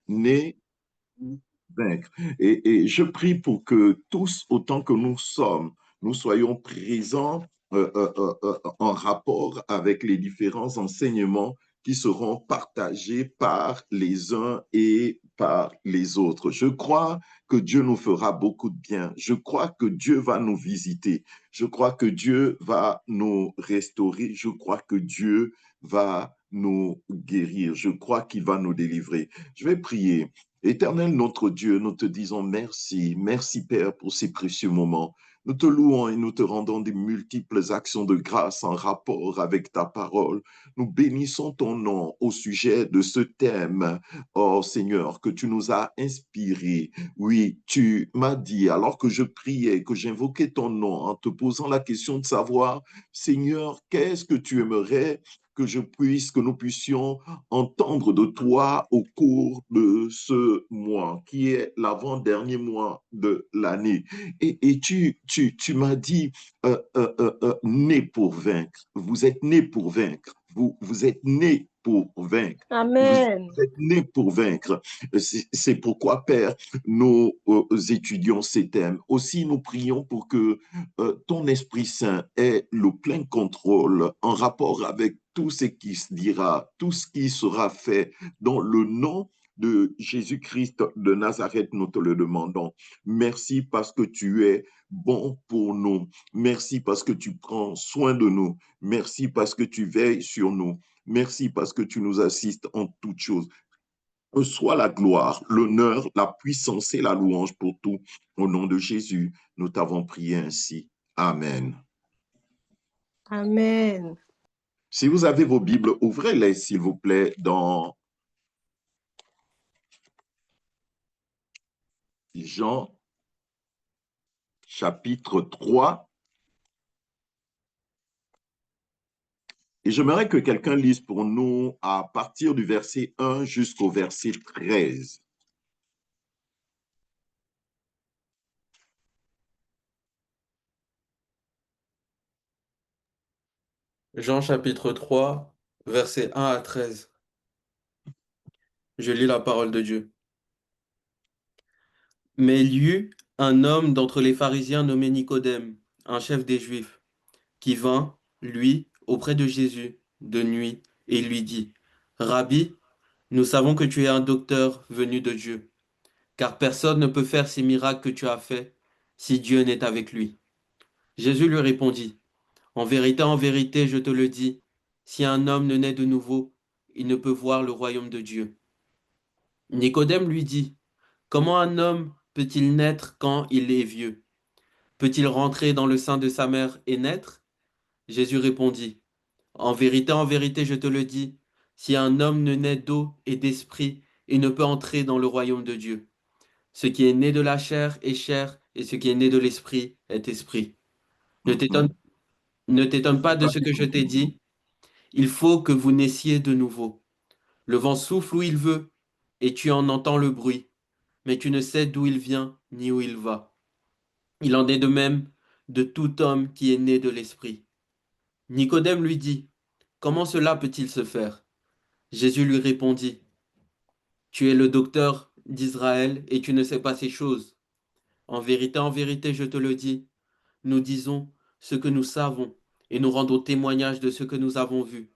né pour vaincre. Et je prie pour que tous, autant que nous sommes, nous soyons présents en rapport avec les différents enseignements qui seront partagés par les uns et par les autres. Je crois que Dieu nous fera beaucoup de bien. Je crois que Dieu va nous visiter. Je crois que Dieu va nous restaurer. Je crois que Dieu va nous guérir. Je crois qu'il va nous délivrer. Je vais prier. Éternel notre Dieu, nous te disons merci. Merci Père pour ces précieux moments. Nous te louons et nous te rendons des multiples actions de grâce en rapport avec ta parole. Nous bénissons ton nom au sujet de ce thème, oh Seigneur, que tu nous as inspiré. Oui, tu m'as dit, alors que je priais, que j'invoquais ton nom en te posant la question de savoir, Seigneur, qu'est-ce que tu aimerais que nous puissions entendre de toi au cours de ce mois, qui est l'avant-dernier mois de l'année. Et tu m'as dit, né pour vaincre. Vous êtes né pour vaincre. Vous êtes né pour vaincre. Vous Amen. êtes né pour vaincre. C'est pourquoi, Père, nous étudions ces thèmes. Aussi, nous prions pour que ton Esprit Saint ait le plein contrôle en rapport avec tout ce qui se dira, tout ce qui sera fait dans le nom de Jésus-Christ de Nazareth, nous te le demandons. Merci parce que tu es bon pour nous. Merci parce que tu prends soin de nous. Merci parce que tu veilles sur nous. Merci parce que tu nous assistes en toutes choses. Reçois la gloire, l'honneur, la puissance et la louange pour tout. Au nom de Jésus, nous t'avons prié ainsi. Amen. Amen. Si vous avez vos Bibles, ouvrez-les, s'il vous plaît, dans Jean chapitre 3. Et j'aimerais que quelqu'un lise pour nous à partir du verset 1 jusqu'au verset 13. Jean chapitre 3, versets 1 à 13. Je lis la parole de Dieu. Mais il y eut un homme d'entre les pharisiens nommé Nicodème, un chef des Juifs, qui vint, lui, auprès de Jésus, de nuit, et lui dit, Rabbi, nous savons que tu es un docteur venu de Dieu, car personne ne peut faire ces miracles que tu as faits si Dieu n'est avec lui. Jésus lui répondit, en vérité, je te le dis, si un homme ne naît de nouveau, il ne peut voir le royaume de Dieu. Nicodème lui dit, comment un homme peut-il naître quand il est vieux? Peut-il rentrer dans le sein de sa mère et naître? Jésus répondit, en vérité, je te le dis, si un homme ne naît d'eau et d'esprit, il ne peut entrer dans le royaume de Dieu. Ce qui est né de la chair est chair, et ce qui est né de l'esprit est esprit. Ne t'étonne, Mhm. ne t'étonne pas de ce Vas-y, que je t'ai continue. dit, il faut que vous naissiez de nouveau. Le vent souffle où il veut, et tu en entends le bruit, mais tu ne sais d'où il vient ni où il va. Il en est de même de tout homme qui est né de l'esprit. Nicodème lui dit, comment cela peut-il se faire? Jésus lui répondit, tu es le docteur d'Israël et tu ne sais pas ces choses. En vérité, je te le dis, nous disons ce que nous savons et nous rendons témoignage de ce que nous avons vu.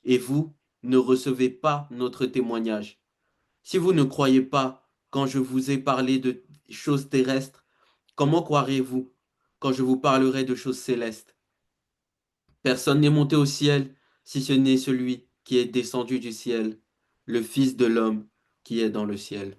Et vous ne recevez pas notre témoignage. Si vous ne croyez pas quand je vous ai parlé de choses terrestres, comment croirez-vous quand je vous parlerai de choses célestes? Personne n'est monté au ciel si ce n'est celui qui est descendu du ciel, le Fils de l'homme qui est dans le ciel.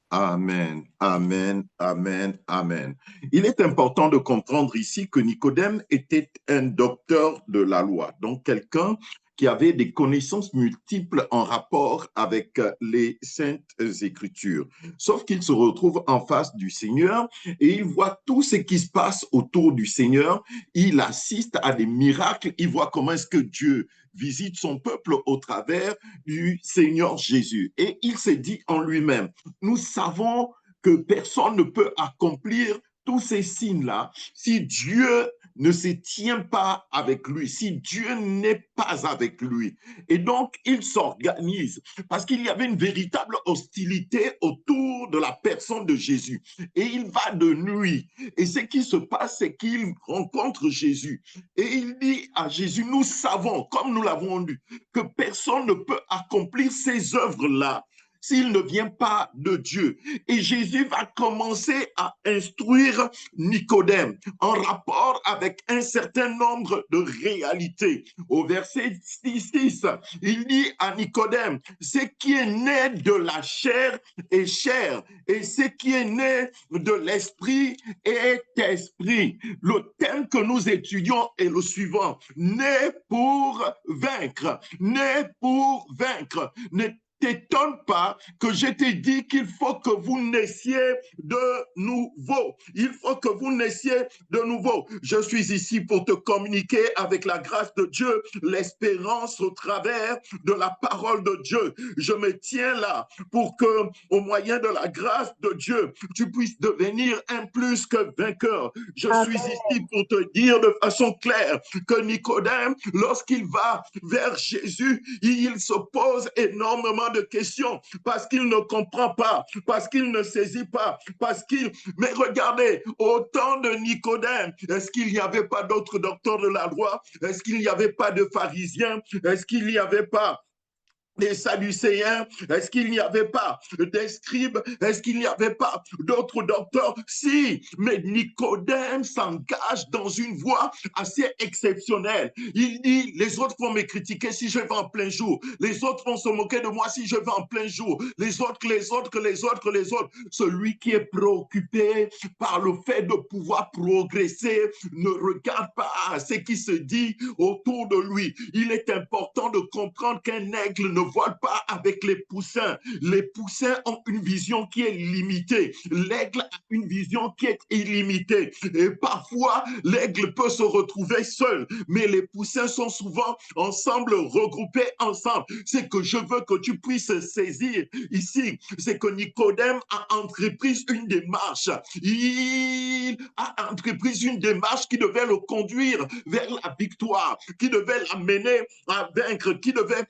Amen, amen, amen, amen. Il est important de comprendre ici que Nicodème était un docteur de la loi, donc quelqu'un qui avait des connaissances multiples en rapport avec les saintes écritures. Sauf qu'il se retrouve en face du Seigneur et il voit tout ce qui se passe autour du Seigneur. Il assiste à des miracles, il voit comment est-ce que Dieu visite son peuple au travers du Seigneur Jésus. Et il s'est dit en lui-même, nous savons que personne ne peut accomplir tous ces signes-là si Dieu ne se tient pas avec lui, si Dieu n'est pas avec lui. Et donc, il s'organise parce qu'il y avait une véritable hostilité autour de la personne de Jésus. Et il va de nuit. Et ce qui se passe, c'est qu'il rencontre Jésus. Et il dit à Jésus, nous savons, comme nous l'avons lu, que personne ne peut accomplir ces œuvres-là s'il ne vient pas de Dieu. Et Jésus va commencer à instruire Nicodème en rapport avec un certain nombre de réalités. Au verset 6, il dit à Nicodème, ce qui est né de la chair est chair, et ce qui est né de l'esprit est esprit. Le thème que nous étudions est le suivant, né pour vaincre, né pour vaincre. Ne t'étonne pas que je t'ai dit qu'il faut que vous naissiez de nouveau. Il faut que vous naissiez de nouveau. Je suis ici pour te communiquer avec la grâce de Dieu, l'espérance au travers de la parole de Dieu. Je me tiens là pour que, au moyen de la grâce de Dieu, tu puisses devenir un plus que vainqueur. Je suis ici pour te dire de façon claire que Nicodème, lorsqu'il va vers Jésus, il se pose énormément de questions parce qu'il ne comprend pas, parce qu'il ne saisit pas, parce qu'il... Mais regardez, au temps de Nicodème, est-ce qu'il n'y avait pas d'autres docteurs de la loi? Est-ce qu'il n'y avait pas de pharisiens? Est-ce qu'il n'y avait pas des Sadducéens? Est-ce qu'il n'y avait pas des scribes? Est-ce qu'il n'y avait pas d'autres docteurs? Si, mais Nicodème s'engage dans une voie assez exceptionnelle. Il dit, les autres vont me critiquer si je vais en plein jour. Les autres vont se moquer de moi si je vais en plein jour. Les autres. Celui qui est préoccupé par le fait de pouvoir progresser ne regarde pas à ce qui se dit autour de lui. Il est important de comprendre qu'un aigle ne vole pas avec les poussins. Les poussins ont une vision qui est limitée. L'aigle a une vision qui est illimitée. Et parfois, l'aigle peut se retrouver seul, mais les poussins sont souvent ensemble, regroupés ensemble. C'est que je veux que tu puisses saisir ici, c'est que Nicodème a entrepris une démarche. Il a entrepris une démarche qui devait le conduire vers la victoire, qui devait l'amener à vaincre, qui devait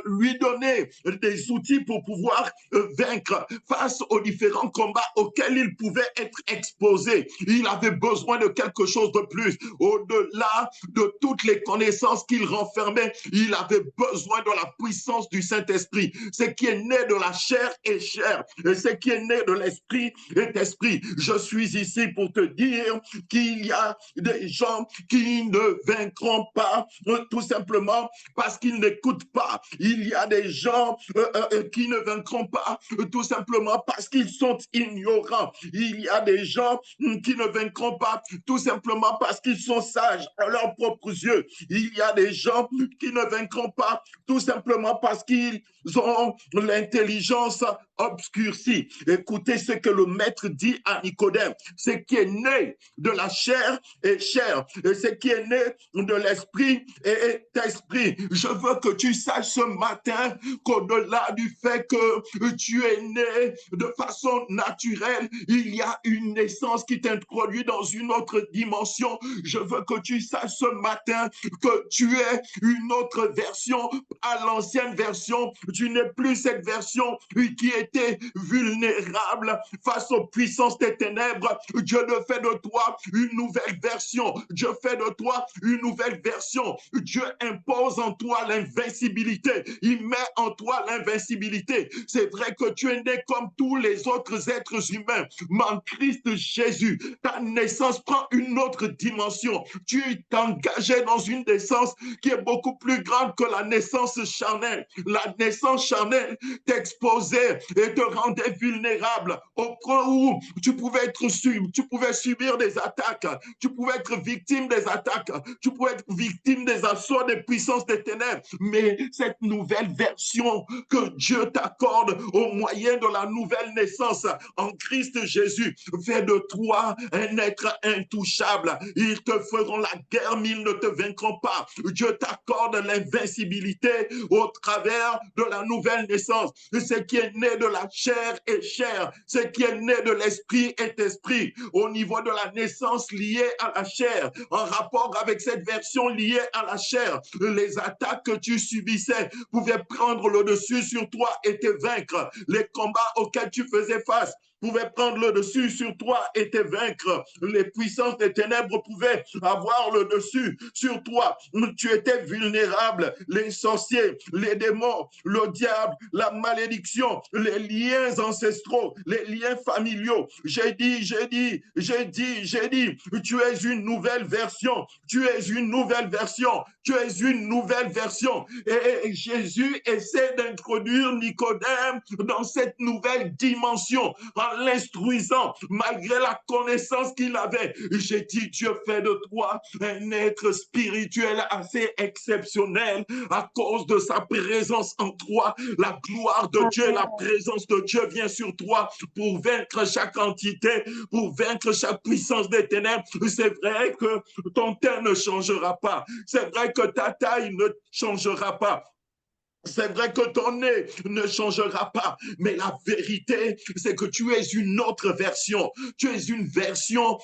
lui donner des outils pour pouvoir vaincre face aux différents combats auxquels il pouvait être exposé. Il avait besoin de quelque chose de plus. Au-delà de toutes les connaissances qu'il renfermait, il avait besoin de la puissance du Saint-Esprit. Ce qui est né de la chair est chair, et ce qui est né de l'esprit est esprit. Je suis ici pour te dire qu'il y a des gens qui ne vaincront pas tout simplement parce qu'ils n'écoutent pas. Il y a des gens qui ne vaincront pas tout simplement parce qu'ils sont ignorants. Il y a des gens qui ne vaincront pas tout simplement parce qu'ils sont sages à leurs propres yeux. Il y a des gens qui ne vaincront pas tout simplement parce qu'ils ont l'intelligence obscurcie. Écoutez ce que le maître dit à Nicodème. Ce qui est né de la chair est chair, et ce qui est né de l'esprit est esprit. Je veux que tu saches ce matin qu'au-delà du fait que tu es né de façon naturelle, il y a une naissance qui t'introduit dans une autre dimension. Je veux que tu saches ce matin que tu es une autre version à l'ancienne version. Tu n'es plus cette version qui était vulnérable face aux puissances des ténèbres. Dieu ne fait de toi une nouvelle version. Dieu fait de toi une nouvelle version. Dieu impose en toi l'invincibilité. Il met en toi l'invincibilité. C'est vrai que tu es né comme tous les autres êtres humains, mais en Christ Jésus, ta naissance prend une autre dimension. Tu t'engageais dans une naissance qui est beaucoup plus grande que la naissance charnelle. La naissance charnelle t'exposait et te rendait vulnérable au point où tu pouvais subir des attaques, tu pouvais être victime des attaques, tu pouvais être victime des assauts des puissances des ténèbres. Mais cette nouvelle nouvelle version que Dieu t'accorde au moyen de la nouvelle naissance en Christ Jésus fait de toi un être intouchable. Ils te feront la guerre, mais ils ne te vaincront pas. Dieu t'accorde l'invincibilité au travers de la nouvelle naissance. Ce qui est né de la chair est chair. Ce qui est né de l'esprit est esprit. Au niveau de la naissance liée à la chair, en rapport avec cette version liée à la chair, les attaques que tu subissais pouvaient prendre le dessus sur toi et te vaincre. Les combats auxquels tu faisais face pouvaient prendre le dessus sur toi et te vaincre. Les puissances des ténèbres pouvaient avoir le dessus sur toi. Tu étais vulnérable. Les sorciers, les démons, le diable, la malédiction, les liens ancestraux, les liens familiaux. J'ai dit, tu es une nouvelle version. Tu es une nouvelle version. Tu es une nouvelle version. Et Jésus essaie d'introduire Nicodème dans cette nouvelle dimension en l'instruisant malgré la connaissance qu'il avait. J'ai dit, Dieu fait de toi un être spirituel assez exceptionnel à cause de sa présence en toi. La gloire de Dieu, la présence de Dieu vient sur toi pour vaincre chaque entité, pour vaincre chaque puissance des ténèbres. C'est vrai que ton teint ne changera pas. C'est vrai que ta taille ne changera pas. C'est vrai que ton nez ne changera pas, mais la vérité, c'est que tu es une autre version. Tu es une version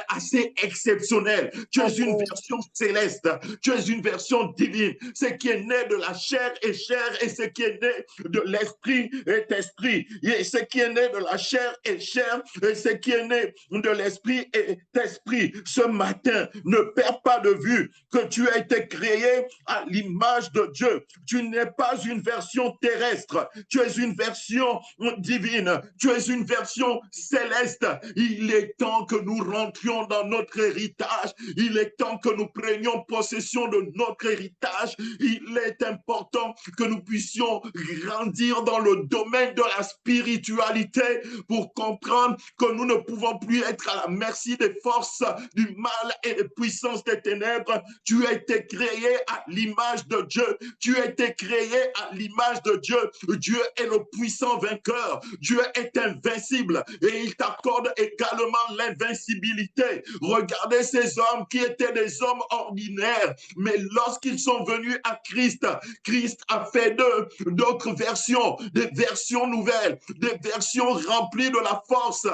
assez exceptionnelle. Tu es une version céleste. Tu es une version divine. Ce qui est né de la chair est chair et ce qui est né de l'esprit est esprit. Et ce qui est né de la chair est chair et ce qui est né de l'esprit est esprit. Ce matin, ne perds pas de vue que tu as été créé à l'image de Dieu. Tu n'es pas une version terrestre, tu es une version divine, tu es une version céleste. Il est temps que nous rentrions dans notre héritage, il est temps que nous prenions possession de notre héritage, il est important que nous puissions grandir dans le domaine de la spiritualité pour comprendre que nous ne pouvons plus être à la merci des forces du mal et des puissances des ténèbres. Tu as été créé à l'image de Dieu, tu as été créé à l'image de Dieu. Dieu est le puissant vainqueur. Dieu est invincible et il t'accorde également l'invincibilité. Regardez ces hommes qui étaient des hommes ordinaires, mais lorsqu'ils sont venus à Christ, Christ a fait d'eux d'autres versions, des versions nouvelles, des versions remplies de la force,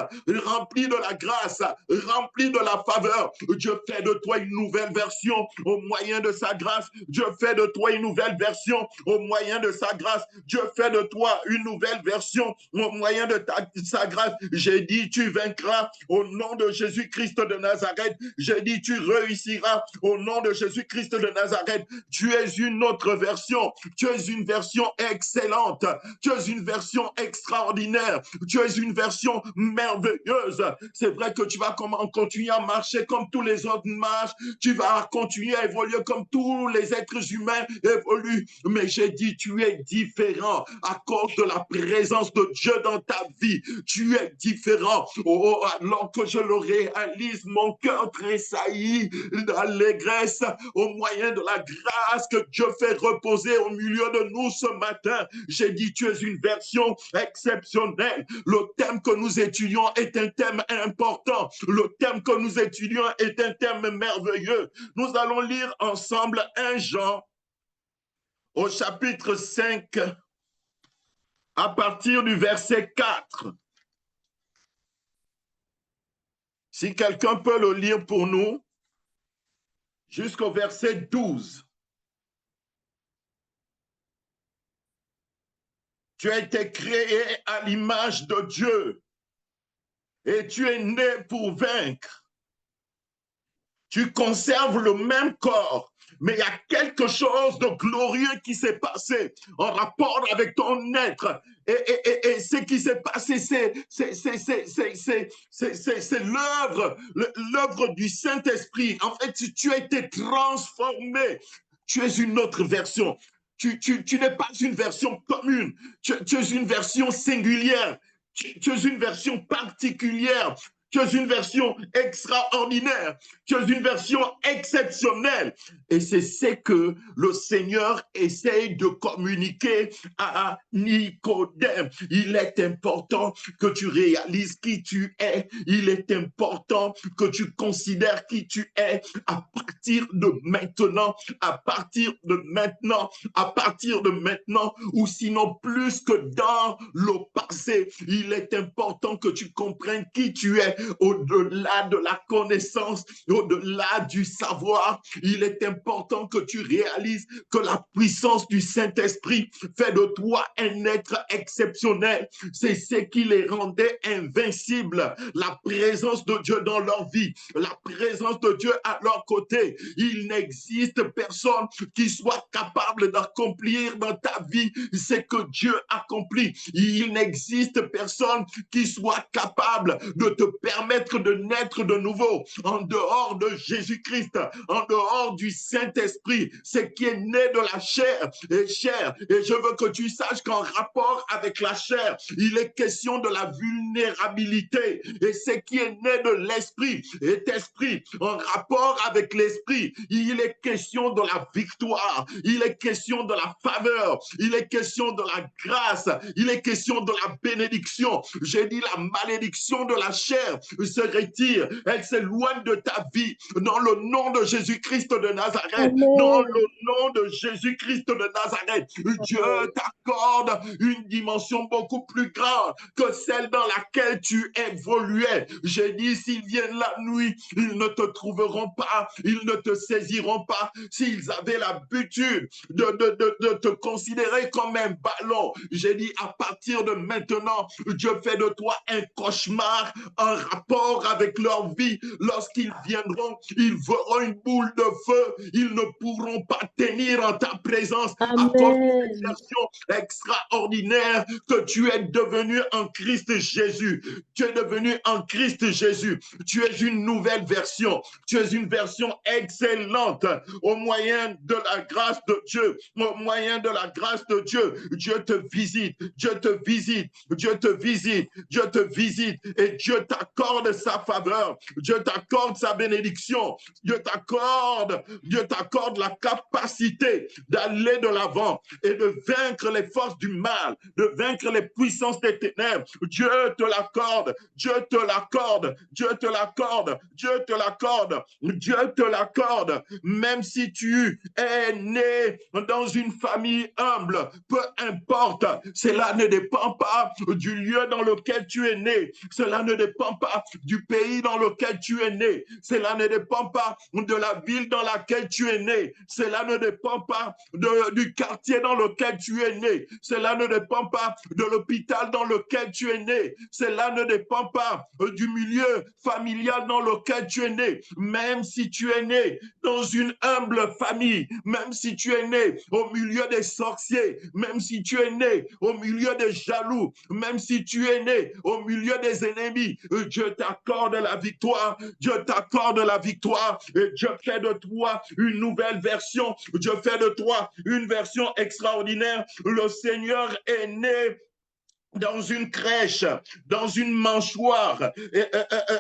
remplies de la grâce, remplies de la faveur. Dieu fait de toi une nouvelle version au moyen de sa grâce. Dieu fait de toi une nouvelle version au moyen de sa grâce. Dieu fait de toi une nouvelle version au moyen de sa grâce. J'ai dit, tu vaincras au nom de Jésus-Christ de Nazareth. J'ai dit, tu réussiras au nom de Jésus-Christ de Nazareth. Tu es une autre version. Tu es une version excellente. Tu es une version extraordinaire. Tu es une version merveilleuse. C'est vrai que tu vas continuer à marcher comme tous les autres marchent. Tu vas continuer à évoluer comme tous les êtres humains évoluent. Mais j'ai dit, tu es différent à cause de la présence de Dieu dans ta vie. Tu es différent. Oh, alors que je le réalise, mon cœur tressaillit d'allégresse au moyen de la grâce que Dieu fait reposer au milieu de nous ce matin. J'ai dit, tu es une version exceptionnelle. Le thème que nous étudions est un thème important. Le thème que nous étudions est un thème merveilleux. Nous allons lire ensemble 1 Jean au chapitre 5 à partir du verset 4. Si quelqu'un peut le lire pour nous, jusqu'au verset 12. Tu as été créé à l'image de Dieu et tu es né pour vaincre. Tu conserves le même corps, mais il y a quelque chose de glorieux qui s'est passé en rapport avec ton être. Et ce qui s'est passé, c'est l'œuvre du Saint-Esprit. En fait, tu as été transformé. Tu es une autre version. Tu n'es pas une version commune. Tu es une version singulière. Tu es une version particulière. Tu es une version extraordinaire. Tu es une version exceptionnelle. Et c'est ce que le Seigneur essaye de communiquer à Nicodème. Il est important que tu réalises qui tu es. Il est important que tu considères qui tu es à partir de maintenant, à partir de maintenant, à partir de maintenant, ou sinon plus que dans le passé. Il est important que tu comprennes qui tu es au-delà de la connaissance, au-delà du savoir. Il est important que tu réalises que la puissance du Saint-Esprit fait de toi un être exceptionnel. C'est ce qui les rendait invincibles. La présence de Dieu dans leur vie, la présence de Dieu à leur côté. Il n'existe personne qui soit capable d'accomplir dans ta vie ce que Dieu accomplit. Il n'existe personne qui soit capable de te permettre de naître de nouveau en dehors de Jésus-Christ, en dehors du Saint-Esprit. Ce qui est né de la chair est chair. Et je veux que tu saches qu'en rapport avec la chair, il est question de la vulnérabilité. Et ce qui est né de l'esprit est esprit. En rapport avec l'esprit, il est question de la victoire. Il est question de la faveur. Il est question de la grâce. Il est question de la bénédiction. J'ai dit la malédiction de la chair se retire. Elle s'éloigne de ta vie. Dans le nom de Jésus-Christ de Nazareth. Dans Amen. le nom de Jésus-Christ de Nazareth. Dieu t'accorde une dimension beaucoup plus grande que celle dans laquelle tu évoluais. J'ai dit, s'ils viennent la nuit, ils ne te trouveront pas, ils ne te saisiront pas. S'ils avaient l'habitude de te considérer comme un ballon, j'ai dit, à partir de maintenant, Dieu fait de toi un cauchemar en rapport avec leur vie. Lorsqu'ils viendront, ils verront une boule de feu. Ils ne pourront pas tenir en ta présence à cause de cette Amen. version extraordinaire que tu es devenu en Christ Jésus. Tu es devenu en Christ Jésus. Tu es une nouvelle version. Tu es une version excellente au moyen de la grâce de Dieu. Au moyen de la grâce de Dieu, Dieu te visite. Dieu te visite. Dieu te visite. Dieu te visite. Et Dieu t'accorde sa faveur. Dieu t'accorde sa bénédiction. Dieu t'accorde la capacité d'aller de l'avant et de vaincre les forces du mal, de vaincre les puissances des ténèbres. Dieu te l'accorde, Dieu te l'accorde, Dieu te l'accorde, Dieu te l'accorde, Dieu te l'accorde. Même si tu es né dans une famille humble, peu importe, cela ne dépend pas du lieu dans lequel tu es né, cela ne dépend pas du pays dans lequel tu es né, cela ne dépend pas de la ville dans laquelle tu es né, cela ne dépend pas du quartier dans lequel tu es né, cela ne dépend pas de l'hôpital dans lequel tu es né, cela ne dépend pas du milieu familial dans lequel tu es né, même si tu es né dans une humble famille, même si tu es né au milieu des sorciers, même si tu es né au milieu des jaloux, même si tu es né au milieu des ennemis, Dieu t'accorde la victoire, Dieu t'accorde la victoire et Dieu fait de toi une nouvelle version, Dieu fait de toi une version extraordinaire. Le Seigneur est né dans une crèche, dans une mâchoire.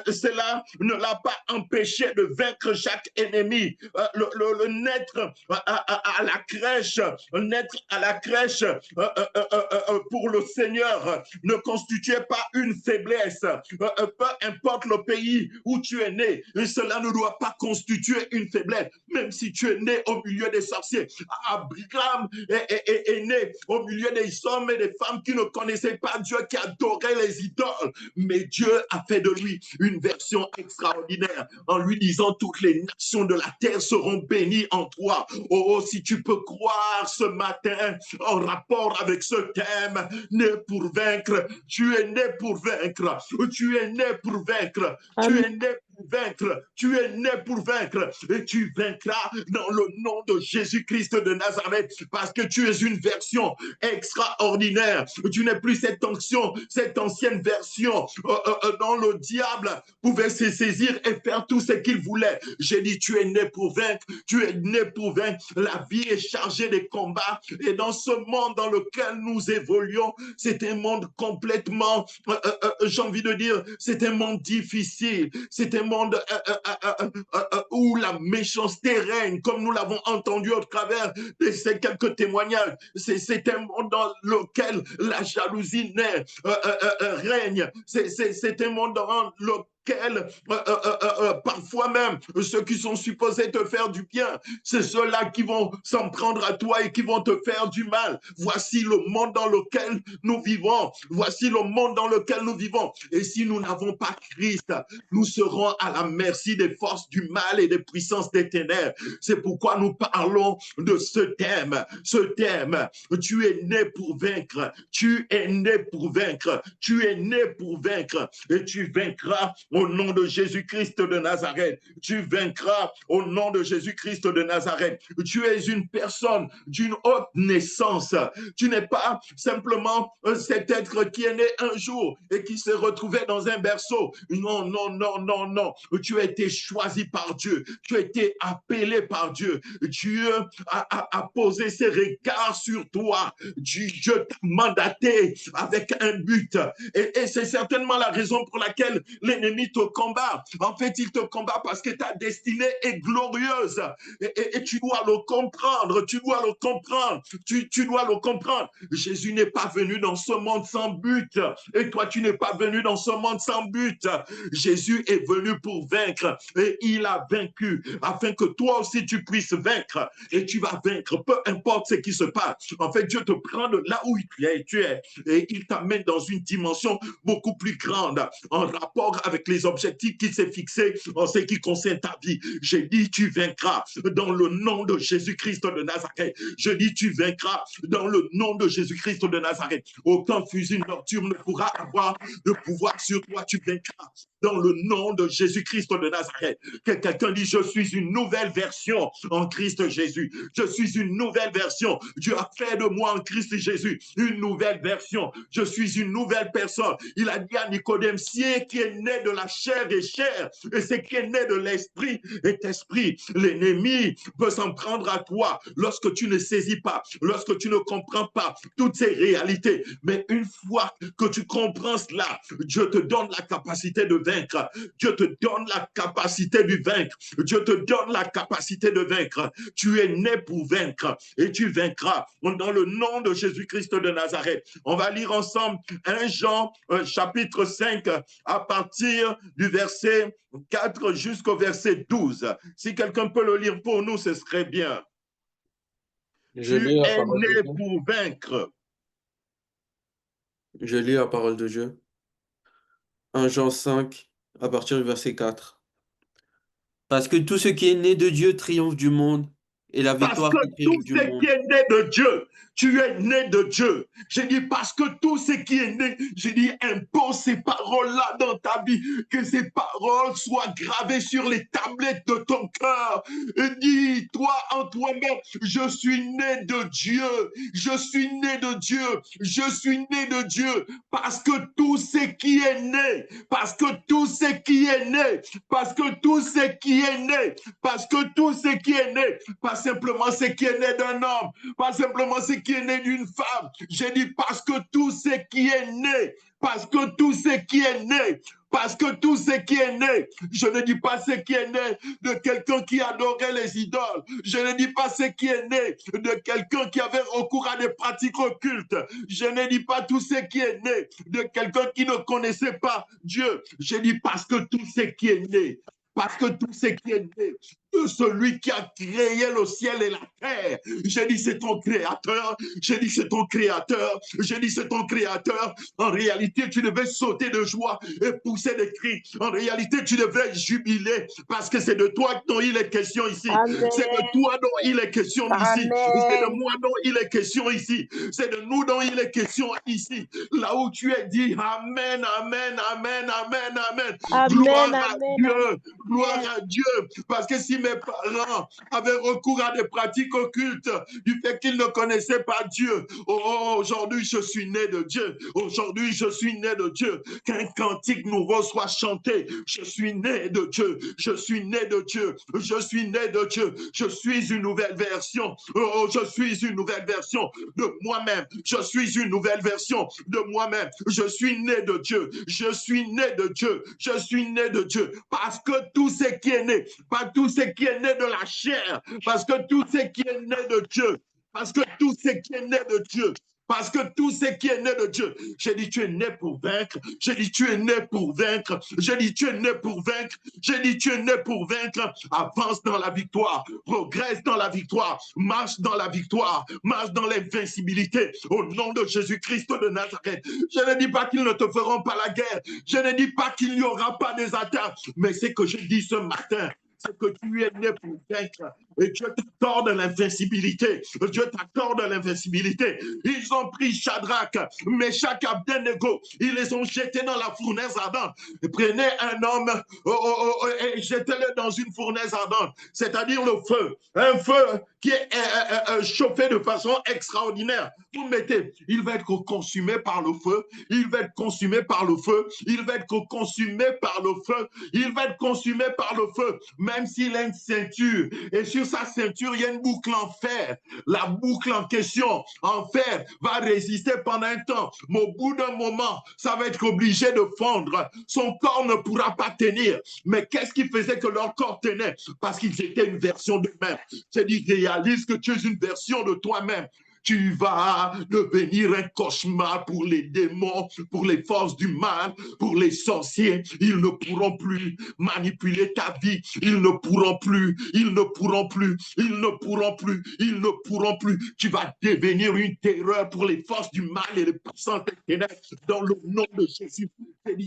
Cela ne l'a pas empêché de vaincre chaque ennemi. Le naître à la crèche, naître à la crèche pour le Seigneur ne constituait pas une faiblesse. Peu importe le pays où tu es né, cela ne doit pas constituer une faiblesse, même si tu es né au milieu des sorciers. Abraham est né au milieu des hommes et des femmes qui ne connaissaient pas Dieu, qui adorait les idoles, mais Dieu a fait de lui une version extraordinaire en lui disant toutes les nations de la terre seront bénies en toi. Oh, si tu peux croire ce matin en rapport avec ce thème, né pour vaincre, tu es né pour vaincre, tu es né pour vaincre, tu es né pour vaincre, tu es né pour vaincre et tu vaincras dans le nom de Jésus-Christ de Nazareth parce que tu es une version extraordinaire. Tu n'es plus cette ancienne version dont le diable pouvait se saisir et faire tout ce qu'il voulait. J'ai dit, tu es né pour vaincre, tu es né pour vaincre. La vie est chargée de combats et dans ce monde dans lequel nous évoluons, c'est un monde complètement, j'ai envie de dire, c'est un monde difficile, c'est un monde où la méchanceté règne, comme nous l'avons entendu au travers de ces quelques témoignages. C'est un monde dans lequel la jalousie règne. C'est un monde dans lequel parfois même ceux qui sont supposés te faire du bien, c'est ceux-là qui vont s'en prendre à toi et qui vont te faire du mal. Voici le monde dans lequel nous vivons. Voici le monde dans lequel nous vivons. Et si nous n'avons pas Christ, nous serons à la merci des forces du mal et des puissances des ténèbres. C'est pourquoi nous parlons de ce thème. Ce thème, tu es né pour vaincre. Tu es né pour vaincre. Tu es né pour vaincre. Et tu vaincras au nom de Jésus-Christ de Nazareth. Tu vaincras au nom de Jésus-Christ de Nazareth. Tu es une personne d'une haute naissance. Tu n'es pas simplement cet être qui est né un jour et qui s'est retrouvé dans un berceau. Non, non, non, non, non. Tu as été choisi par Dieu. Tu as été appelé par Dieu. Dieu a posé ses regards sur toi. Dieu t'a mandaté avec un but. Et c'est certainement la raison pour laquelle l'ennemi te combat. En fait, il te combat parce que ta destinée est glorieuse. Et tu dois le comprendre. Tu dois le comprendre. Tu dois le comprendre. Jésus n'est pas venu dans ce monde sans but. Et toi, tu n'es pas venu dans ce monde sans but. Jésus est venu pour vaincre. Et il a vaincu afin que toi aussi tu puisses vaincre. Et tu vas vaincre, peu importe ce qui se passe. En fait, Dieu te prend de là où tu es. Et il t'amène dans une dimension beaucoup plus grande en rapport avec les objectifs qu'il s'est fixés en ce qui concerne ta vie. J'ai dit, tu vaincras dans le nom de Jésus-Christ de Nazareth. Je dis, tu vaincras dans le nom de Jésus-Christ de Nazareth. Aucun fusil nocturne ne pourra avoir de pouvoir sur toi. Tu vaincras dans le nom de Jésus-Christ de Nazareth. Que quelqu'un dit, je suis une nouvelle version en Christ Jésus. Je suis une nouvelle version. Dieu a fait de moi en Christ Jésus une nouvelle version. Je suis une nouvelle personne. Il a dit à Nicodème, ce qui est né de la chair est chair, et ce qui est né de l'esprit est esprit. L'ennemi peut s'en prendre à toi lorsque tu ne saisis pas, lorsque tu ne comprends pas toutes ces réalités. Mais une fois que tu comprends cela, Dieu te donne la capacité de vaincre. Dieu te donne la capacité de vaincre. Dieu te donne la capacité de vaincre. Tu es né pour vaincre et tu vaincras dans le nom de Jésus-Christ de Nazareth. On va lire ensemble 1 Jean chapitre 5 à partir du verset 4 jusqu'au verset 12. Si quelqu'un peut le lire pour nous, ce serait bien. Je Tu lis la es parole de né Dieu. pour vaincre. Je lis la parole de Dieu. 1 Jean 5 à partir du verset 4. Parce que tout ce qui est né de Dieu triomphe du monde, et la Parce victoire que qui tout triomphe du ce monde. qui est né de Dieu, tu es né de Dieu. J'ai dit parce que tout ce qui est né, j'ai dit impose ces paroles-là dans ta vie, que ces paroles soient gravées sur les tablettes de ton cœur. Et dis, toi en toi-même, je suis né de Dieu, je suis né de Dieu, je suis né de Dieu, parce que tout ce qui est né, parce que tout ce qui est né, parce que tout ce qui est né, parce que tout ce qui est né, pas simplement ce qui est né d'un homme, pas simplement ce qui est né d'une femme. J'ai dit parce que tout ce qui est né, parce que tout ce qui est né, parce que tout ce qui est né, je ne dis pas ce qui est né de quelqu'un qui adorait les idoles, je ne dis pas ce qui est né de quelqu'un qui avait recours à des pratiques occultes, je ne dis pas tout ce qui est né de quelqu'un qui ne connaissait pas Dieu, je dis parce que tout ce qui est né, parce que tout ce qui est né de celui qui a créé le ciel et la terre. J'ai dit, c'est ton créateur. J'ai dit, c'est ton créateur. J'ai dit, c'est ton créateur. En réalité, tu devais sauter de joie et pousser des cris. En réalité, tu devais jubiler parce que c'est de toi dont il est question ici. C'est de Amen. toi dont il est question ici. C'est de Amen. moi dont il est question ici. C'est de nous dont il est question ici. Là où tu es dit, Amen, Amen, Amen, Amen, Amen. Gloire Amen. à Amen. Dieu. Gloire Amen. à Dieu. Parce que si mes parents avaient recours à des pratiques occultes du fait qu'ils ne connaissaient pas Dieu, oh, aujourd'hui je suis né de Dieu. Aujourd'hui je suis né de Dieu. Qu'un cantique nouveau soit chanté. Je suis né de Dieu. Je suis né de Dieu. Je suis né de Dieu. Je suis une nouvelle version. Oh, je suis une nouvelle version de moi-même. Je suis une nouvelle version de moi-même. Je suis né de Dieu. Je suis né de Dieu. Je suis né de Dieu. Parce que tout ce qui est né, pas tout ce qui est né de la chair, parce que tout ce qui est né de Dieu, parce que tout ce qui est né de Dieu, parce que tout ce qui est né de Dieu, j'ai dit tu es né pour vaincre, j'ai dit tu es né pour vaincre, j'ai dit tu es né pour vaincre, j'ai dit tu es né pour vaincre, avance dans la victoire, progresse dans la victoire, marche dans la victoire, marche dans l'invincibilité, au nom de Jésus-Christ de Nazareth. Je ne dis pas qu'ils ne te feront pas la guerre, je ne dis pas qu'il n'y aura pas des attaques, mais c'est que je dis ce matin, c'est que tu es né pour vaincre. Et Dieu t'accorde l'invincibilité. Dieu t'accorde l'invincibilité. Ils ont pris Shadrach, Meshach, Abednego. Ils les ont jetés dans la fournaise ardente. Prenez un homme et jetez-le dans une fournaise ardente, c'est-à-dire le feu. Un feu qui est chauffé de façon extraordinaire. Vous mettez, il va être consumé par le feu. Il va être consumé par le feu. Il va être consumé par le feu. Il va être consumé par le feu. Même s'il a une ceinture. Et sur sa ceinture, il y a une boucle en fer. La boucle en question, en fer, va résister pendant un temps. Mais au bout d'un moment, ça va être obligé de fondre. Son corps ne pourra pas tenir. Mais qu'est-ce qui faisait que leur corps tenait? Parce qu'ils étaient une version d'eux-mêmes. C'est-à-dire, réalise que tu es une version de toi-même. Tu vas devenir un cauchemar pour les démons, pour les forces du mal, pour les sorciers. Ils ne pourront plus manipuler ta vie. Ils ne pourront plus. Ils ne pourront plus. Ils ne pourront plus. Ils ne pourront plus. Tu vas devenir une terreur pour les forces du mal et les puissances des ténèbres dans le nom de Jésus.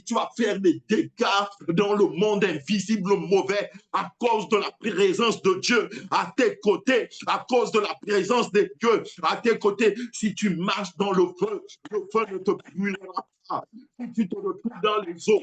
Tu vas faire des dégâts dans le monde invisible mauvais à cause de la présence de Dieu à tes côtés, à cause de la présence de Dieu à tes côtés. Si tu marches dans le feu ne te brûlera pas. Si tu te retrouves dans les eaux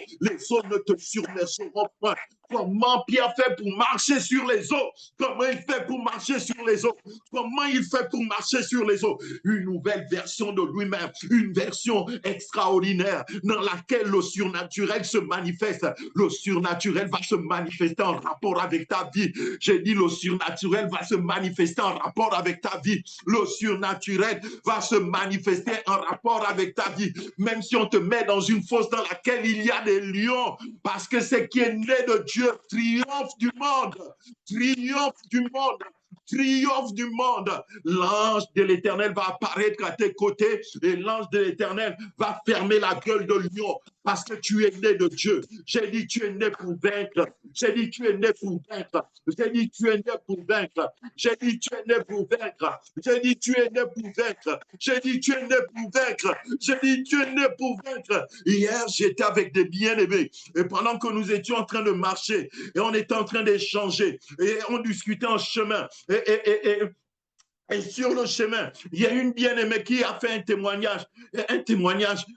ne te surmergeront point. Comment Pierre fait pour marcher sur les eaux? Comment il fait pour marcher sur les eaux? Comment il fait pour marcher sur les eaux? Une nouvelle version de lui-même, une version extraordinaire dans laquelle le surnaturel se manifeste. Le surnaturel va se manifester en rapport avec ta vie. J'ai dit le surnaturel va se manifester en rapport avec ta vie. Le surnaturel va se manifester en rapport avec ta vie. Même si on te met dans une fosse dans laquelle il y a des lions, parce que ce qui est né de Dieu triomphe du monde, triomphe du monde. Triomphe du monde. L'ange de l'Éternel va apparaître à tes côtés et l'ange de l'Éternel va fermer la gueule de lion parce que tu es né de Dieu. J'ai dit tu es né pour vaincre. J'ai dit tu es né pour vaincre. J'ai dit tu es né pour vaincre. J'ai dit tu es né pour vaincre. J'ai dit tu es né pour vaincre. J'ai dit tu es né pour vaincre. J'ai dit tu es né pour vaincre. Hier, j'étais avec des bien-aimés et pendant que nous étions en train de marcher et on était en train d'échanger et on discutait en chemin et sur le chemin, il y a une bien-aimée qui a fait un témoignage,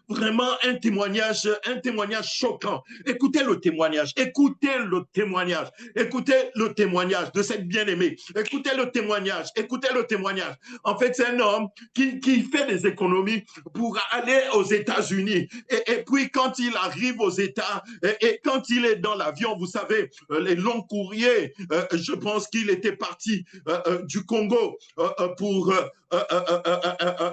vraiment un témoignage choquant. Écoutez le témoignage, écoutez le témoignage, écoutez le témoignage de cette bien-aimée. Écoutez le témoignage, écoutez le témoignage. En fait, c'est un homme qui fait des économies pour aller aux États-Unis. Et puis, quand il arrive aux États, et quand il est dans l'avion, vous savez, les longs courriers, je pense qu'il était parti du Congo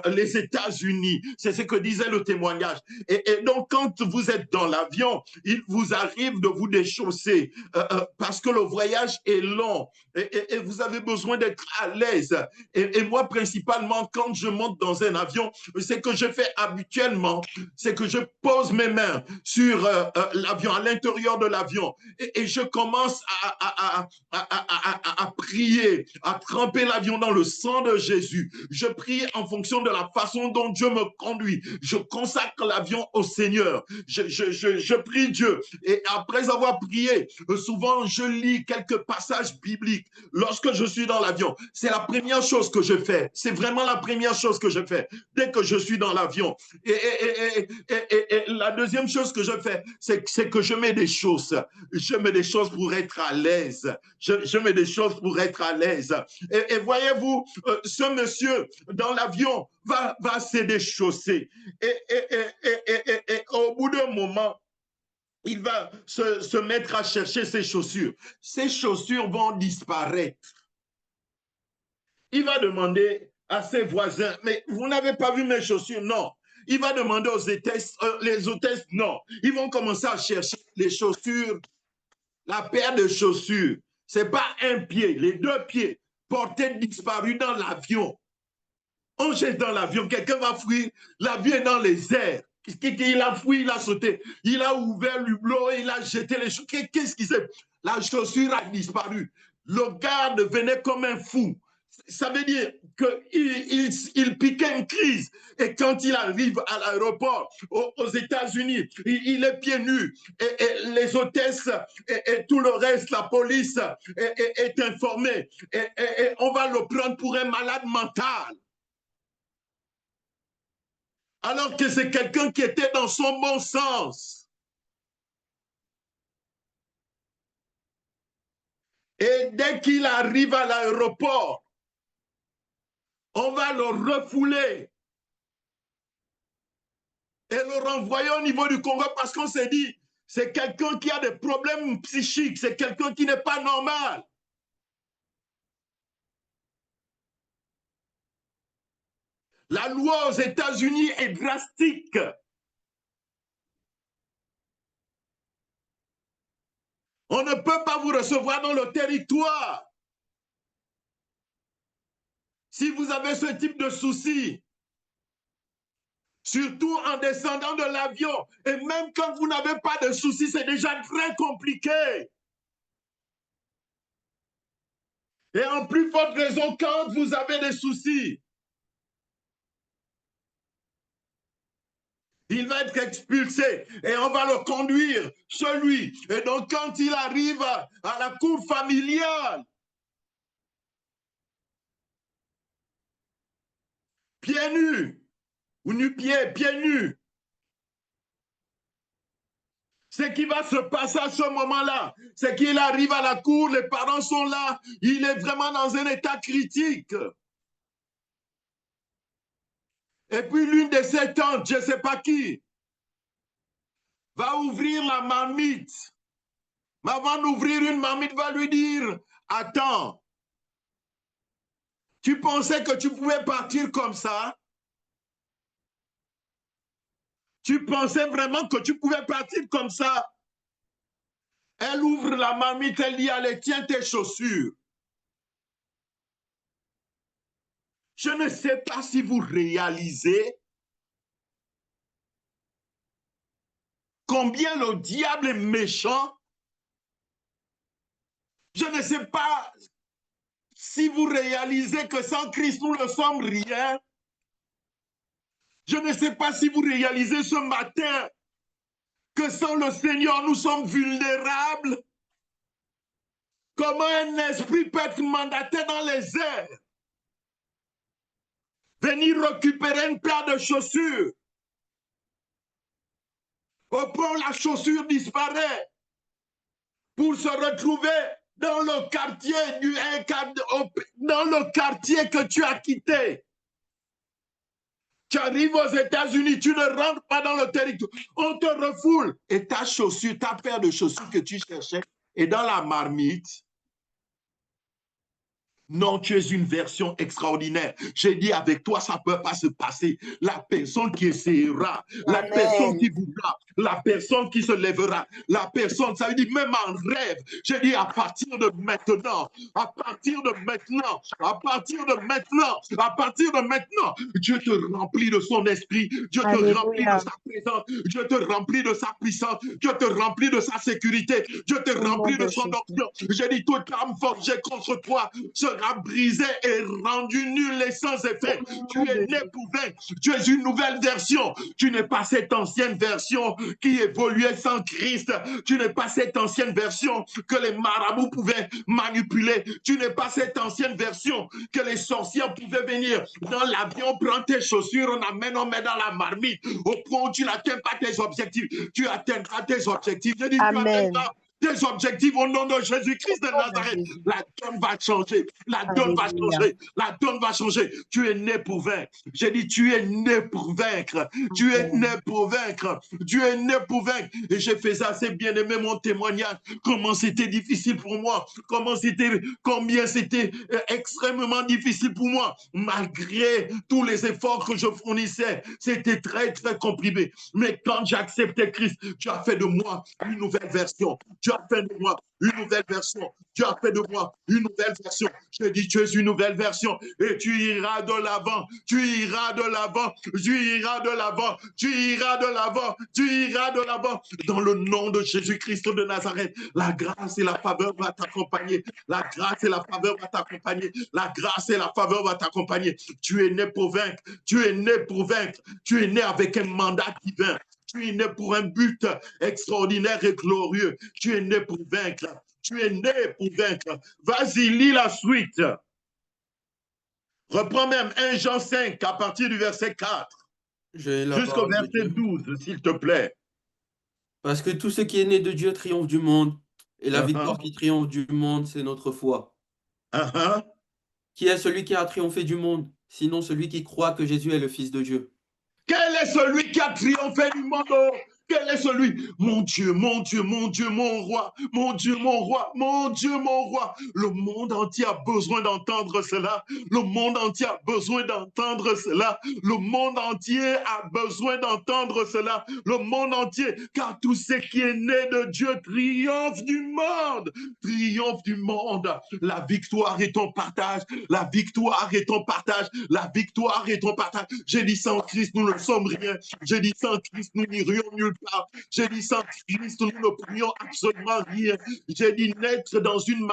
les États-Unis. C'est ce que disait le témoignage. Et donc, quand vous êtes dans l'avion, il vous arrive de vous déchausser parce que le voyage est long et vous avez besoin d'être à l'aise. Et moi, principalement, quand je monte dans un avion, c'est que je fais habituellement, c'est que je pose mes mains sur l'avion, à l'intérieur de l'avion, et je commence à prier, à tremper l'avion dans le sang de Jésus. Je prie en fonction de la façon dont Dieu me conduit. Je consacre l'avion au Seigneur. Je prie Dieu. Et après avoir prié, souvent je lis quelques passages bibliques lorsque je suis dans l'avion. C'est la première chose que je fais. C'est vraiment la première chose que je fais dès que je suis dans l'avion. Et la deuxième chose que je fais, c'est que je mets des choses. Je mets des choses pour être à l'aise. Je mets des choses pour être à l'aise. Et voyez-vous, ce monsieur dans l'avion va se déchausser. Et au bout d'un moment, il va se mettre à chercher ses chaussures. Ses chaussures vont disparaître. Il va demander à ses voisins, mais vous n'avez pas vu mes chaussures? Non. Il va demander aux hôtesses, les hôtesses, non. Ils vont commencer à chercher les chaussures, la paire de chaussures. Ce n'est pas un pied, les deux pieds portés disparus dans l'avion. On jette dans l'avion, quelqu'un va fuir, l'avion est dans les airs. Il a fui, il a sauté, il a ouvert l'hublot, il a jeté les chaussures. Qu'est-ce qui s'est... La chaussure a disparu. Le gars devenait comme un fou. Ça veut dire qu'il piquait une crise. Et quand il arrive à l'aéroport, aux États-Unis, il est pieds nus. Et les hôtesses et tout le reste, la police est informée. Et on va le prendre pour un malade mental. Alors que c'est quelqu'un qui était dans son bon sens. Et dès qu'il arrive à l'aéroport, on va le refouler et le renvoyer au niveau du Congo parce qu'on s'est dit, c'est quelqu'un qui a des problèmes psychiques, c'est quelqu'un qui n'est pas normal. La loi aux États-Unis est drastique. On ne peut pas vous recevoir dans le territoire. Si vous avez ce type de soucis, surtout en descendant de l'avion, et même quand vous n'avez pas de soucis, c'est déjà très compliqué. Et en plus forte raison, quand vous avez des soucis, il va être expulsé et on va le conduire chez lui. Et donc, quand il arrive à la cour familiale, pieds nus, ou nu-pieds, pieds nus, ce qui va se passer à ce moment-là, c'est qu'il arrive à la cour, les parents sont là, il est vraiment dans un état critique. Et puis l'une de ses tantes, je ne sais pas qui, va ouvrir la marmite. Mais avant d'ouvrir une marmite, va lui dire, attends, tu pensais que tu pouvais partir comme ça? Tu pensais vraiment que tu pouvais partir comme ça? Elle ouvre la marmite, elle dit, allez, tiens tes chaussures. Je ne sais pas si vous réalisez combien le diable est méchant. Je ne sais pas si vous réalisez que sans Christ, nous ne sommes rien. Je ne sais pas si vous réalisez ce matin que sans le Seigneur, nous sommes vulnérables. Comment un esprit peut être mandaté dans les airs, venir récupérer une paire de chaussures. Au point, la chaussure disparaît pour se retrouver dans le quartier dans le quartier que tu as quitté. Tu arrives aux États-Unis, tu ne rentres pas dans le territoire. On te refoule. Et ta chaussure, ta paire de chaussures que tu cherchais est dans la marmite. Non, tu es une version extraordinaire. J'ai dit avec toi, ça ne peut pas se passer. La personne qui essaiera, la personne qui Amen. voudra, la personne qui se lèvera, la personne, ça veut dire même en rêve. J'ai dit à partir de maintenant, à partir de maintenant, à partir de maintenant, à partir de maintenant, Dieu te remplit de son esprit, Dieu te remplit de Alléluia. sa présence, Dieu te remplit de sa puissance, Dieu te remplit de sa sécurité, Dieu te Au nom remplit de de son Jésus. onction. J'ai dit toute âme forgée contre toi sera brisée et rendue nulle et sans effet. Au Tu nom es de né Jésus. pour vaincre. Tu es une nouvelle version. Tu n'es pas cette ancienne version qui évoluait sans Christ. Tu n'es pas cette ancienne version que les marabouts pouvaient manipuler. Tu n'es pas cette ancienne version que les sorcières pouvaient venir dans l'avion, prendre tes chaussures, on amène, on met dans la marmite. Au point où tu n'atteins pas tes objectifs, tu atteindras tes objectifs. Je dis, tu Amen. atteindras tes objectifs au nom de Jésus-Christ de Au nom de Nazareth. Jésus. La donne va changer. La donne va Alléluia. changer. La donne va changer. Tu es né pour vaincre. J'ai dit, tu es né pour vaincre. Tu es né Amen. pour vaincre. Tu es né pour vaincre. Et j'ai fait ça, c'est bien aimé mon témoignage. Comment c'était difficile pour moi. Combien c'était extrêmement difficile pour moi. Malgré tous les efforts que je fournissais, c'était très, très comprimé. Mais quand j'ai accepté Christ, tu as fait de moi une nouvelle version. Tu as fait de moi une nouvelle version. Tu as fait de moi une nouvelle version. Je dis, tu es une nouvelle version et tu iras de l'avant. Tu iras de l'avant. Tu iras de l'avant. Tu iras de l'avant. Tu iras de l'avant. Dans le nom de Jésus-Christ de Nazareth, la grâce et la faveur vont t'accompagner. La grâce et la faveur vont t'accompagner. La grâce et la faveur vont t'accompagner. Tu es né pour vaincre. Tu es né pour vaincre. Tu es né avec un mandat divin. Tu es né pour un but extraordinaire et glorieux. Tu es né pour vaincre. Tu es né pour vaincre. Vas-y, lis la suite. Reprends même 1 Jean 5 à partir du verset 4 J'ai la jusqu'au parole de verset Dieu. 12, s'il te plaît. Parce que tout ce qui est né de Dieu triomphe du monde, et la victoire qui triomphe du monde, c'est notre foi. Qui est celui qui a triomphé du monde, sinon celui qui croit que Jésus est le Fils de Dieu? Quel est celui qui a triomphé du monde? Quel est celui? Mon Dieu, mon Dieu, mon Dieu, mon roi, mon Dieu, mon roi, mon Dieu, mon roi. Le monde entier a besoin d'entendre cela. Le monde entier a besoin d'entendre cela. Le monde entier a besoin d'entendre cela. Le monde entier, car tout ce qui est né de Dieu triomphe du monde. Triomphe du monde. La victoire est ton partage. La victoire est ton partage. La victoire est ton partage. J'ai dit sans Christ, nous ne sommes rien. J'ai dit sans Christ, nous n'irions nulle part. J'ai dit sans Christ, nous ne pourrions absolument rien. J'ai dit naître dans une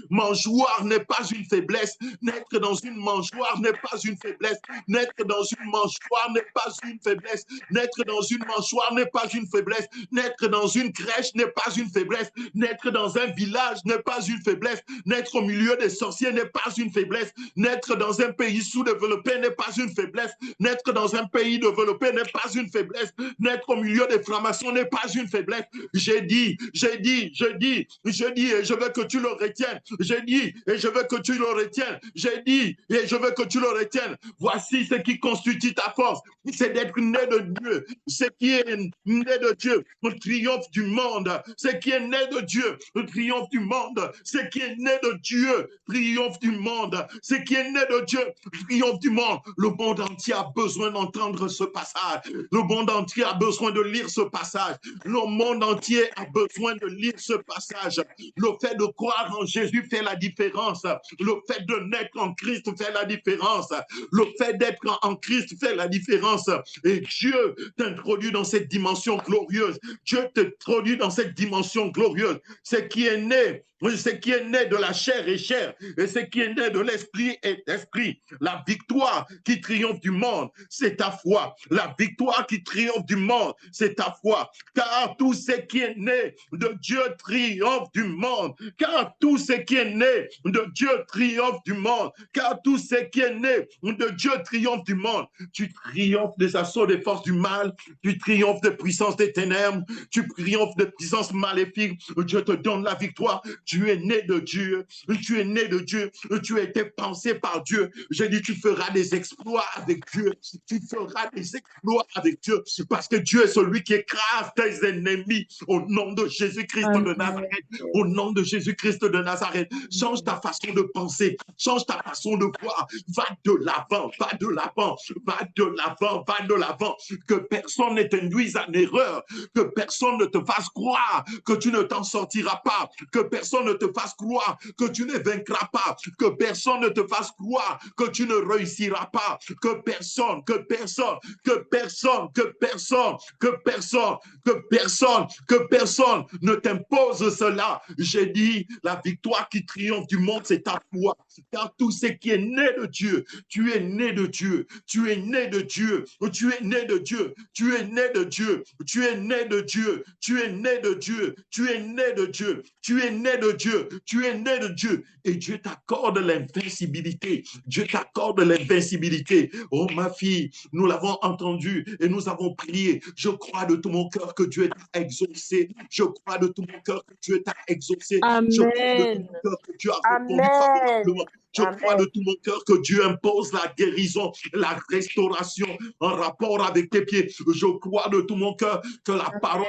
mangeoire n'est pas une faiblesse. Naître dans une mangeoire n'est pas une faiblesse. Naître dans une mangeoire n'est pas une faiblesse. Naître dans une mangeoire n'est pas une faiblesse. Naître dans une crèche n'est pas une faiblesse. Naître dans un village n'est pas une faiblesse. Naître au milieu des sorciers n'est pas une faiblesse. Naître dans un pays sous-développé n'est pas une faiblesse. Naître dans un pays développé n'est pas une faiblesse. Naître au milieu des francs-maçons n'est pas une faiblesse. J'ai dit, et je veux que tu le retiennes. J'ai dit, et je veux que tu le retiennes. J'ai dit, et je veux que tu le retiennes. Voici ce qui constitue ta force. C'est d'être né de Dieu. Ce qui est né de Dieu, le triomphe du monde. Ce qui est né de Dieu, le triomphe du monde. Ce qui est né de Dieu, triomphe du monde. Ce qui est né de Dieu, triomphe du monde. Le monde entier a besoin d'entendre ce passage. Le monde entier a besoin de lire ce passage. Le monde entier a besoin de lire ce passage. Le fait de croire en Jésus fait la différence. Le fait de naître en Christ fait la différence. Le fait d'être en Christ fait la différence. Et Dieu t'introduit dans cette dimension glorieuse. Dieu t'introduit dans cette dimension glorieuse. Ce qui est né de la chair est chair, et ce qui est né de l'esprit est esprit. La victoire qui triomphe du monde, c'est ta foi. La victoire qui triomphe du monde, c'est ta foi. Car tout ce qui est né de Dieu triomphe du monde. Car tout ce qui est né de Dieu triomphe du monde. Car tout ce qui est né de Dieu triomphe du monde. Tu triomphes des assauts des forces du mal. Tu triomphes des puissances des ténèbres. Tu triomphes des puissances maléfiques. Dieu te donne la victoire. Tu es né de Dieu. Tu es né de Dieu. Tu as été pensé par Dieu. J'ai dit, tu feras des exploits avec Dieu. Tu feras des exploits avec Dieu parce que Dieu est celui qui est écrase tes ennemis au nom de Jésus-Christ de Nazareth. Au nom de Jésus-Christ de Nazareth, change ta façon de penser, change ta façon de voir, va de l'avant, va de l'avant, va de l'avant, va de l'avant, que personne ne t'induise en erreur, que personne ne te fasse croire que tu ne t'en sortiras pas, que personne ne te fasse croire que tu ne vaincras pas, que personne ne te fasse croire que tu ne réussiras pas, que personne, que personne, que personne, que personne, que personne, que personne, que personne ne t'impose cela. J'ai dit, la victoire qui triomphe du monde, c'est ta foi. Car tout ce qui est né de Dieu, tu es né de Dieu, tu es né de Dieu, tu es né de Dieu, tu es né de Dieu, tu es né de Dieu, tu es né de Dieu, tu es né de Dieu, tu es né de Dieu, tu es né de Dieu. Et Dieu t'accorde l'invincibilité. Dieu t'accorde l'invincibilité. Oh ma fille, nous l'avons entendu et nous avons prié. Je crois de tout mon cœur que Dieu t'a exaucé. Je crois de tout mon cœur que Dieu t'a exaucé. Je crois de tout Amen. mon cœur que Dieu a répondu Amen. favorablement. Je crois de tout mon cœur que Dieu impose la guérison, la restauration en rapport avec tes pieds. Je crois de tout mon cœur que la parole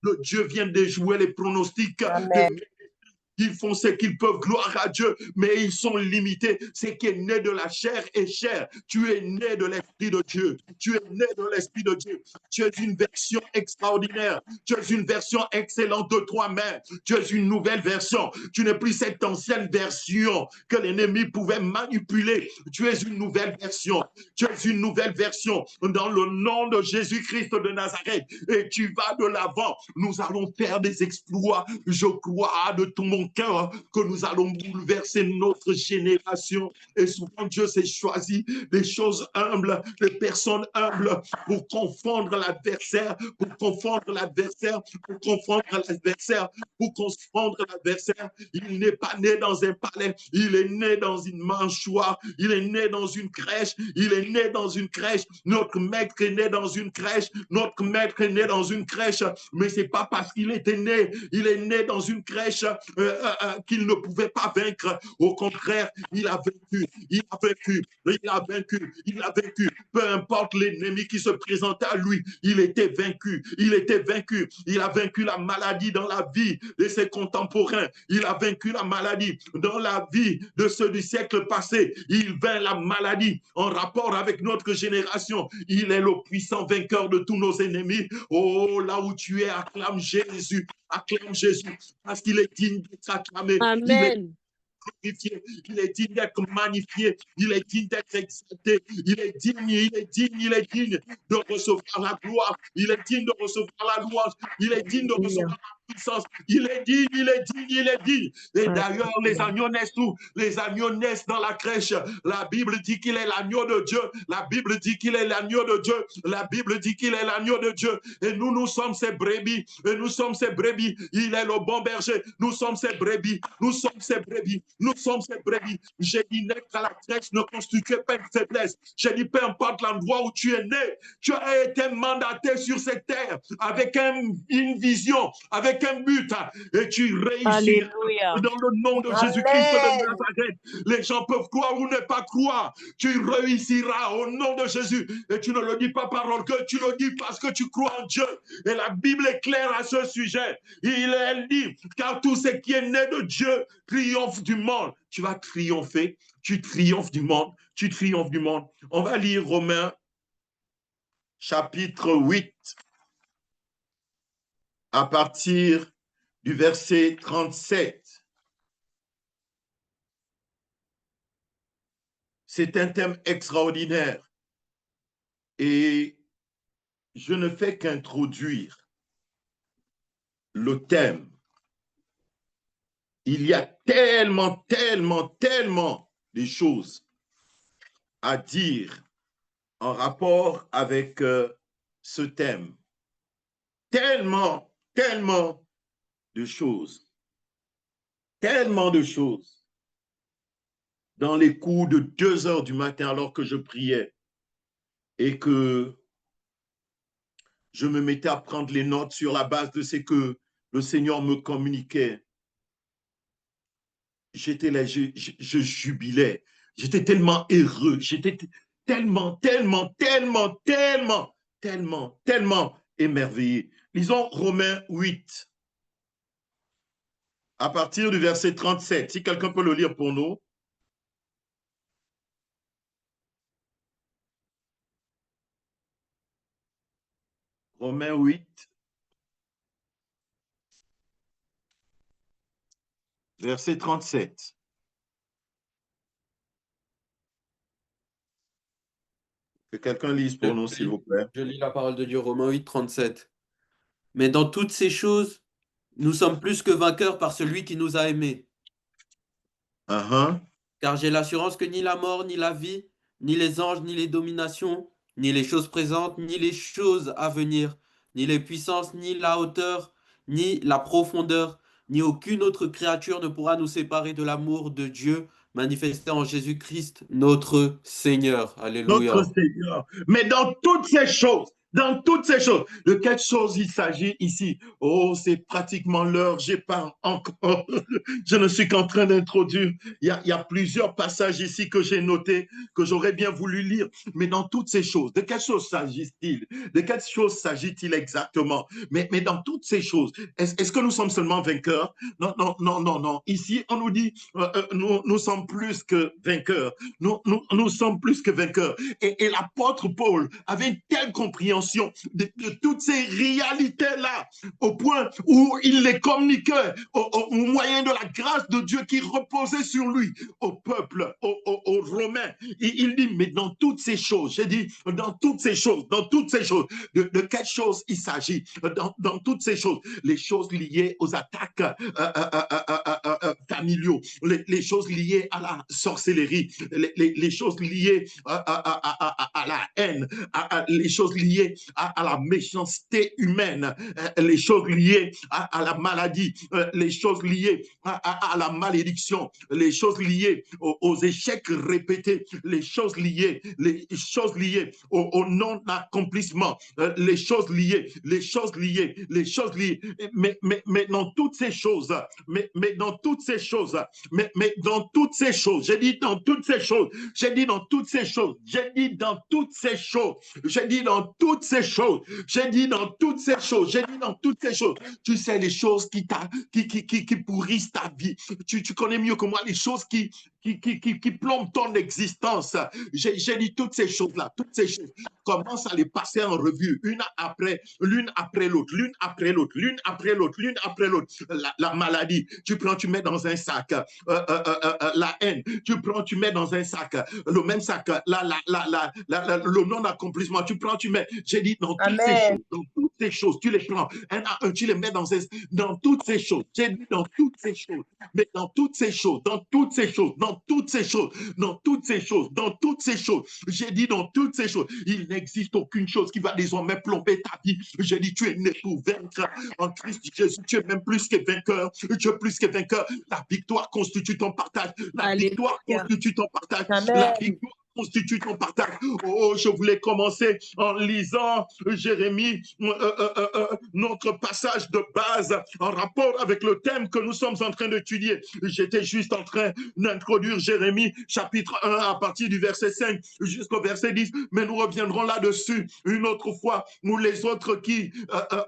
de Dieu vient déjouer les pronostics Amen. ils font ce qu'ils peuvent, gloire à Dieu, mais ils sont limités. Ce qui est né de la chair est chair. Tu es né de l'Esprit de Dieu. Tu es né de l'Esprit de Dieu. Tu es une version extraordinaire. Tu es une version excellente de toi-même. Tu es une nouvelle version. Tu n'es plus cette ancienne version que l'ennemi pouvait manipuler. Tu es une nouvelle version. Tu es une nouvelle version dans le nom de Jésus-Christ de Nazareth. Et tu vas de l'avant. Nous allons faire des exploits. Je crois de tout mon cœur que nous allons bouleverser notre génération. Et souvent, Dieu s'est choisi des choses humbles, des personnes humbles pour confondre l'adversaire, pour confondre l'adversaire, pour confondre l'adversaire, pour confondre l'adversaire. Il n'est pas né dans un palais, il est né dans une mâchoire, il est né dans une crèche, il est né dans une crèche. Notre maître est né dans une crèche, notre maître est né dans une crèche, mais c'est pas parce qu'il était né, il est né dans une crèche qu'il ne pouvait pas vaincre. Au contraire, il a vaincu, il a vaincu, il a vaincu, il a vaincu. Peu importe l'ennemi qui se présentait à lui, il était vaincu, il était vaincu. Il a vaincu la maladie dans la vie de ses contemporains. Il a vaincu la maladie dans la vie de ceux du siècle passé. Il vainc la maladie en rapport avec notre génération. Il est le puissant vainqueur de tous nos ennemis. Oh, là où tu es, acclame Jésus. Acclame Jésus parce qu'il est digne d'être acclamé. Amen. Il est digne d'être magnifié, il est digne d'être exalté, il est digne de recevoir la gloire, il est digne de recevoir la louange, il est digne de recevoir la puissance, il est digne, il est digne, il est digne. Et d'ailleurs, les agneaux naissent où? Les agneaux naissent dans la crèche. La Bible dit qu'il est l'agneau de Dieu, la Bible dit qu'il est l'agneau de Dieu, la Bible dit qu'il est l'agneau de Dieu. Et nous sommes ses brebis, et nous sommes ses brebis. Il est le bon berger, nous sommes ses brebis, nous sommes ses brebis. Nous sommes ces brebis. J'ai dit naître à la crèche ne constitue pas une faiblesse. J'ai dit peu importe l'endroit où tu es né, tu as été mandaté sur cette terre avec une vision, avec un but, et tu réussis. Dans le nom de Jésus-Christ de Nazareth, les gens peuvent croire ou ne pas croire. Tu réussiras au nom de Jésus. Et tu ne le dis pas par orgueil, tu le dis parce que tu crois en Dieu. Et la Bible est claire à ce sujet. Elle dit, car tout ce qui est né de Dieu triomphe du monde. Tu vas triompher, tu triomphes du monde, tu triomphes du monde. On va lire Romains chapitre 8 à partir du verset 37. C'est un thème extraordinaire et je ne fais qu'introduire le thème. Il y a tellement de choses à dire en rapport avec ce thème. Tellement de choses. Tellement de choses. Dans les coups de 2 heures du matin, alors que je priais et que je me mettais à prendre les notes sur la base de ce que le Seigneur me communiquait, j'étais là, je jubilais. J'étais tellement heureux. J'étais tellement émerveillé. Lisons Romains 8, à partir du verset 37. Si quelqu'un peut le lire pour nous. Romains 8, verset 37. Que quelqu'un lise pour nous, s'il vous plaît. Je lis la parole de Dieu, Romains 8, 37. Mais dans toutes ces choses, nous sommes plus que vainqueurs par celui qui nous a aimés. Uh-huh. Car j'ai l'assurance que ni la mort, ni la vie, ni les anges, ni les dominations, ni les choses présentes, ni les choses à venir, ni les puissances, ni la hauteur, ni la profondeur, ni aucune autre créature ne pourra nous séparer de l'amour de Dieu manifesté en Jésus-Christ, notre Seigneur. Notre Alléluia. Seigneur. Mais dans toutes ces choses, de quelle chose il s'agit ici? Oh, c'est pratiquement l'heure, j'ai pas encore, je ne suis qu'en train d'introduire. Il y a plusieurs passages ici que j'ai notés, que j'aurais bien voulu lire, mais dans toutes ces choses, de quelle chose s'agit-il? De quelle chose s'agit-il exactement? Mais dans toutes ces choses, est-ce que nous sommes seulement vainqueurs? Non, non, non, non, non. Ici, on nous dit, nous sommes plus que vainqueurs. Nous sommes plus que vainqueurs. Et l'apôtre Paul avait une telle compréhension de toutes ces réalités-là, au point où il les communiquait au moyen de la grâce de Dieu qui reposait sur lui, au peuple, aux Romains. Il dit, mais dans toutes ces choses, j'ai dit, dans toutes ces choses, de quelle chose il s'agit? Dans toutes ces choses, les choses liées aux attaques familiaux, les choses liées à la sorcellerie, les choses liées à la haine, les choses liées à la méchanceté humaine, les choses liées à la maladie, les choses liées à la malédiction, les choses liées aux échecs répétés, les choses liées au non-accomplissement, les choses liées, mais dans toutes ces choses, mais dans toutes ces choses, mais dans toutes ces choses, j'ai dit dans toutes ces choses, j'ai dit dans toutes ces choses, j'ai dit dans toutes ces choses, j'ai dit dans toutes ces choses, j'ai dit dans toutes ces choses, j'ai dit dans toutes ces choses. Tu sais les choses qui pourrissent ta vie. Tu connais mieux que moi les choses qui plombent ton existence. J'ai dit toutes ces choses-là, toutes ces choses. Commence à les passer en revue, l'une après l'autre, l'une après l'autre, l'une après l'autre, l'une après l'autre. La maladie, tu prends, tu mets dans un sac. La haine, tu prends, tu mets dans un sac. Le même sac, le non-accomplissement, tu prends, tu mets. J'ai dit dans toutes ces choses, tu les prends un à un, tu les mets dans toutes ces choses. J'ai dit dans toutes ces choses, mais dans toutes ces choses, dans toutes ces choses, dans toutes ces choses, dans toutes ces choses, dans toutes ces choses. J'ai dit dans toutes ces choses, il n'existe aucune chose qui va désormais plomber ta vie. J'ai dit, tu es né pour vaincre en Christ Jésus. Tu es même plus que vainqueur. Tu es plus que vainqueur. La victoire constitue ton partage. La victoire constitue ton partage. La victoire constitue ton partage. Oh, je voulais commencer en lisant Jérémie, notre passage de base en rapport avec le thème que nous sommes en train d'étudier. J'étais juste en train d'introduire Jérémie chapitre 1 à partir du verset 5 jusqu'au verset 10, mais nous reviendrons là-dessus une autre fois, où les autres qui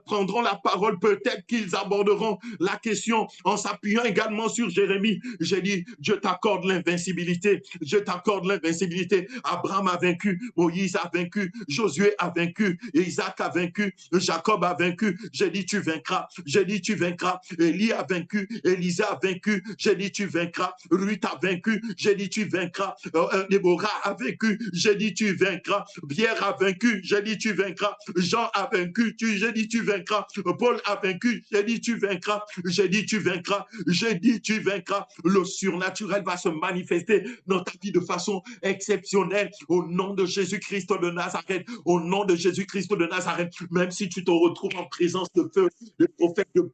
prendront la parole, peut-être qu'ils aborderont la question en s'appuyant également sur Jérémie. J'ai dit, Dieu t'accorde l'invincibilité, Dieu t'accorde l'invincibilité. Abraham a vaincu, Moïse a vaincu, Josué a vaincu, Isaac a vaincu, Jacob a vaincu. J'ai dit, tu vaincras. J'ai dit, tu vaincras. Élie a vaincu, Élisée a vaincu. J'ai dit, tu vaincras. Ruth a vaincu. J'ai dit, tu vaincras. Déborah a vaincu. J'ai dit, tu vaincras. Pierre a vaincu. J'ai dit, tu vaincras. Jean a vaincu. J'ai dit, tu vaincras. Paul a vaincu. J'ai dit, tu vaincras. J'ai dit, tu vaincras. J'ai dit, tu vaincras. Le surnaturel va se manifester dans ta vie de façon exceptionnelle au nom de Jésus-Christ de Nazareth, au nom de Jésus-Christ de Nazareth. Même si tu te retrouves en présence de feu, de prophètes, de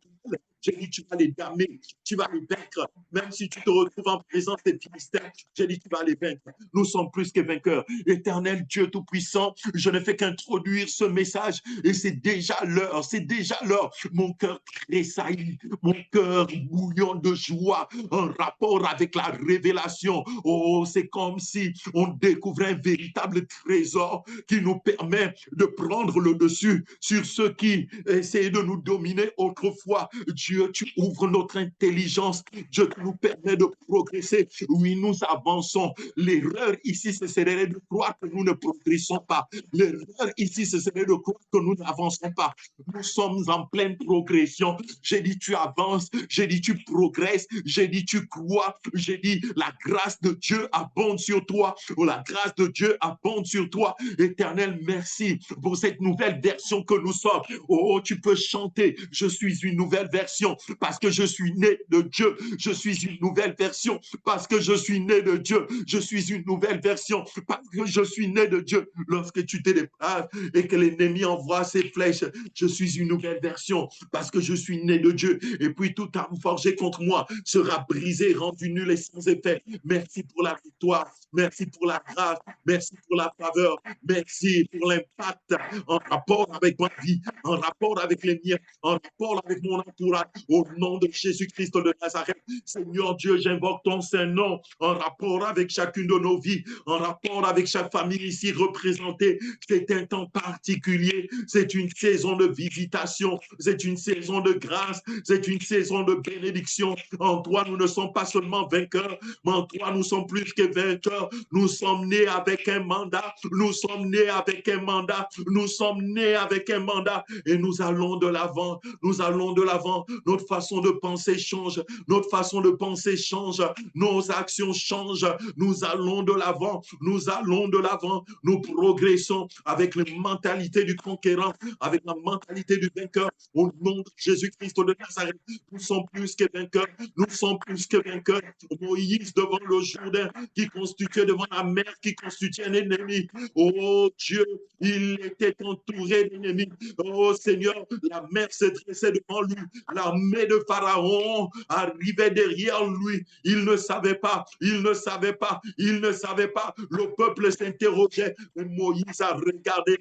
J'ai dit, tu vas les damer, tu vas les vaincre. Même si tu te retrouves en présence des Philistins, j'ai dit, tu vas les vaincre. Nous sommes plus que vainqueurs. Éternel Dieu Tout-Puissant, je ne fais qu'introduire ce message et c'est déjà l'heure, c'est déjà l'heure. Mon cœur tressaillit, mon cœur bouillon de joie en rapport avec la révélation. Oh, c'est comme si on découvrait un véritable trésor qui nous permet de prendre le dessus sur ceux qui essayaient de nous dominer autrefois. Dieu, tu ouvres notre intelligence. Dieu, tu nous permets de progresser. Oui, nous avançons. L'erreur ici, ce serait de croire que nous ne progressons pas. L'erreur ici, ce serait de croire que nous n'avançons pas. Nous sommes en pleine progression. J'ai dit, tu avances. J'ai dit, tu progresses. J'ai dit, tu crois. J'ai dit, la grâce de Dieu abonde sur toi. La grâce de Dieu abonde sur toi. Éternel, merci pour cette nouvelle version que nous sommes. Oh, tu peux chanter. Je suis une nouvelle version parce que je suis né de Dieu. Je suis une nouvelle version parce que je suis né de Dieu. Je suis une nouvelle version parce que je suis né de Dieu. Lorsque tu te déplaces et que l'ennemi envoie ses flèches, je suis une nouvelle version parce que je suis né de Dieu. Et puis toute arme forgée contre moi sera brisée, rendue nulle et sans effet. Merci pour la victoire. Merci pour la grâce. Merci pour la faveur. Merci pour l'impact en rapport avec ma vie, en rapport avec les miens, en rapport avec mon entourage. Au nom de Jésus-Christ de Nazareth, Seigneur Dieu, j'invoque ton Saint-Nom en rapport avec chacune de nos vies, en rapport avec chaque famille ici représentée. C'est un temps particulier, c'est une saison de visitation, c'est une saison de grâce, c'est une saison de bénédiction. En toi, nous ne sommes pas seulement vainqueurs, mais en toi, nous sommes plus que vainqueurs. Nous sommes nés avec un mandat, nous sommes nés avec un mandat, nous sommes nés avec un mandat et nous allons de l'avant, nous allons de l'avant. Notre façon de penser change, notre façon de penser change, nos actions changent, nous allons de l'avant, nous allons de l'avant, nous progressons avec la mentalité du conquérant, avec la mentalité du vainqueur. Au nom de Jésus-Christ de Nazareth, nous sommes plus que vainqueurs, nous sommes plus que vainqueurs. Moïse devant le Jourdain, qui constituait devant la mer, qui constituait un ennemi. Oh Dieu, il était entouré d'ennemis. Oh Seigneur, la mer se dressait devant lui. L'armée de Pharaon arrivait derrière lui. Il ne savait pas, il ne savait pas, il ne savait pas. Le peuple s'interrogeait. Mais Moïse a regardé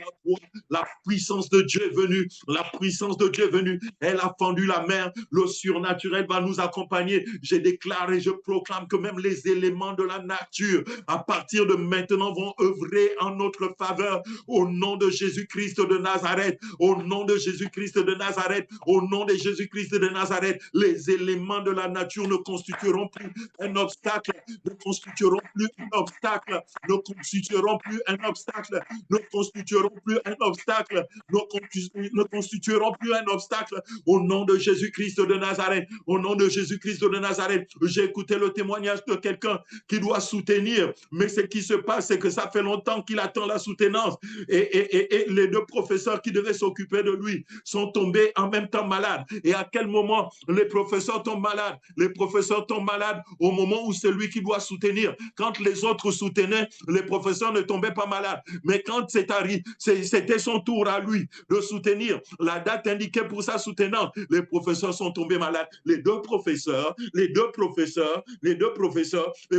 la puissance de Dieu est venue. La puissance de Dieu est venue. Elle a fendu la mer. Le surnaturel va nous accompagner. Je déclare et je proclame que même les éléments de la nature, à partir de maintenant, vont œuvrer en notre faveur. Au nom de Jésus-Christ de Nazareth, au nom de Jésus-Christ de Nazareth, au nom de Jésus-Christ de Nazareth, les éléments de la nature ne constitueront plus un obstacle, ne constitueront plus un obstacle, ne constitueront plus un obstacle, ne constitueront plus un obstacle, ne constitueront plus un obstacle. Au nom de Jésus-Christ de Nazareth, au nom de Jésus-Christ de Nazareth, j'ai écouté le témoignage de quelqu'un qui doit soutenir, mais ce qui se passe, c'est que ça fait longtemps qu'il attend la soutenance et les deux professeurs qui devaient s'occuper de lui sont tombés en même temps malades. Et à quel moment les professeurs tombent malades? Les professeurs tombent malades au moment où c'est lui qui doit soutenir. Quand les autres soutenaient, les professeurs ne tombaient pas malades. Mais quand c'était son tour à lui de soutenir, la date indiquée pour sa soutenance, les professeurs sont tombés malades. Les deux professeurs, et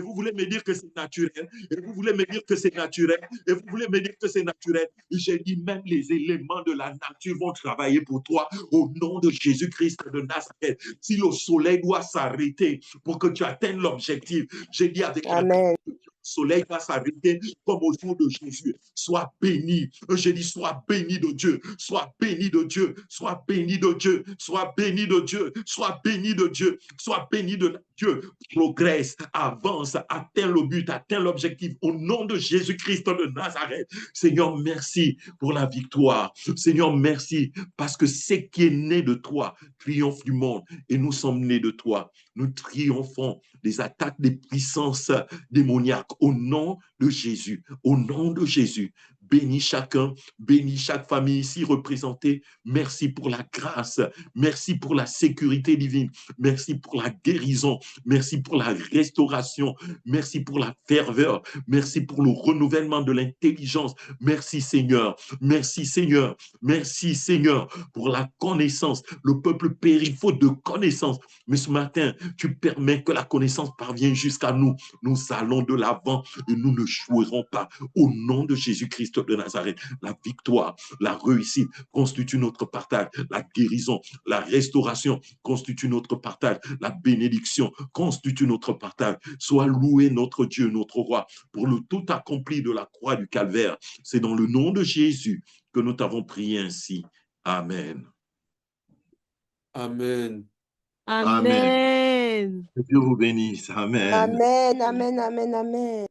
vous voulez me dire que c'est naturel, et vous voulez me dire que c'est naturel, et vous voulez me dire que c'est naturel. J'ai dit, même les éléments de la nature vont travailler pour toi au nom de Jésus-Christ de Nazareth. Si le soleil doit s'arrêter pour que tu atteignes l'objectif, j'ai dit avec la grâce de Dieu, le soleil va s'arrêter comme au jour de Jésus. Sois béni. J'ai dit, sois béni de Dieu. Sois béni de Dieu. Sois béni de Dieu. Sois béni de Dieu. Sois béni de Dieu. Sois béni de Dieu. Progresse, avance, atteins le but, atteins l'objectif. Au nom de Jésus-Christ de Nazareth. Seigneur, merci pour la victoire. Seigneur, merci parce que ce qui est né de toi triomphe du monde et nous sommes nés de toi. Nous triomphons des attaques des puissances démoniaques au nom de Jésus. Au nom de Jésus, Bénis chacun, bénis chaque famille ici représentée. Merci pour la grâce, merci pour la sécurité divine, merci pour la guérison, merci pour la restauration, merci pour la ferveur, merci pour le renouvellement de l'intelligence. Merci Seigneur, merci Seigneur, merci Seigneur pour la connaissance. Le peuple périt faute de connaissance, mais ce matin, tu permets que la connaissance parvienne jusqu'à nous. Nous allons de l'avant et nous ne jouerons pas. Au nom de Jésus-Christ de Nazareth, la victoire, la réussite constitue notre partage. La guérison, la restauration constitue notre partage. La bénédiction constitue notre partage. Sois loué notre Dieu, notre roi, pour le tout accompli de la croix du calvaire. C'est dans le nom de Jésus que nous t'avons prié ainsi. Amen. Amen. Amen. Amen. Que Dieu vous bénisse. Amen. Amen, amen, amen, amen.